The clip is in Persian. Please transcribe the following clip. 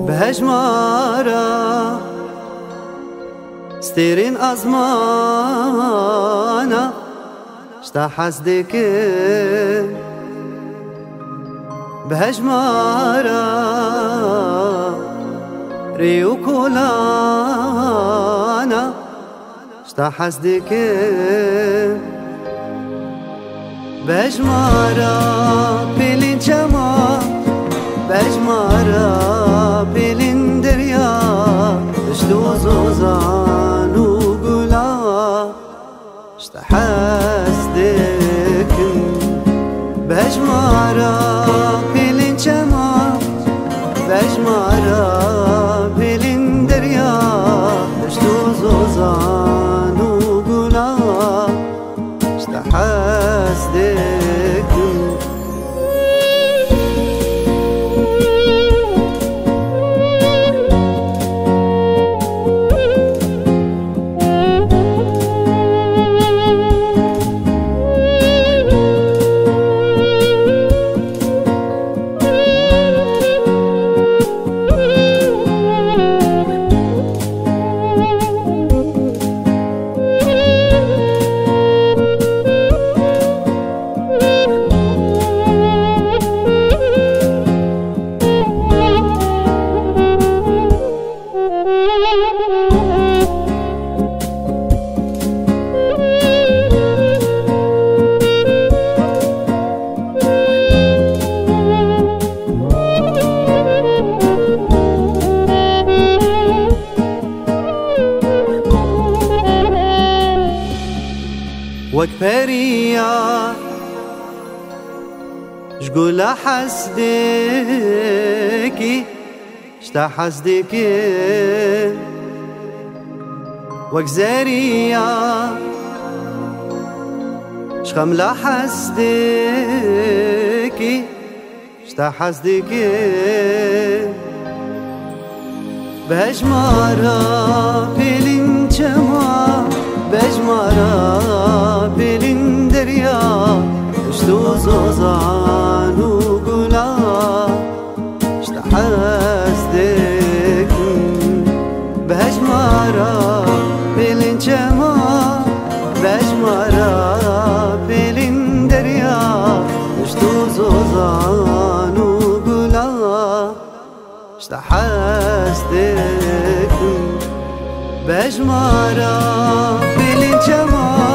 بهجمارا ستيرين أزمانا شتا حسدك بهجمارا ريو كولانا شتا حسدك بهجمارا بلين جما بهجمارا بلين دريا اشتو زوزان وقلا شتا حسدك بهجمارا بلين جما بهجمارا بلين دريا اشتو زوزان وقلا شتا حسدك وك بريا شقول حسدكي شتا حسدكي وك زريا شخملا حسدكي شتا حسدكي بهجمارا بلين جما بهجمارا بلين دريا اشتو زوزان وقلا شتا حسدك بهجمارا بلين جما بهجمارا بلين دريا اشتو زوزان وقلا شتا حسدك بهجمارا بلين جما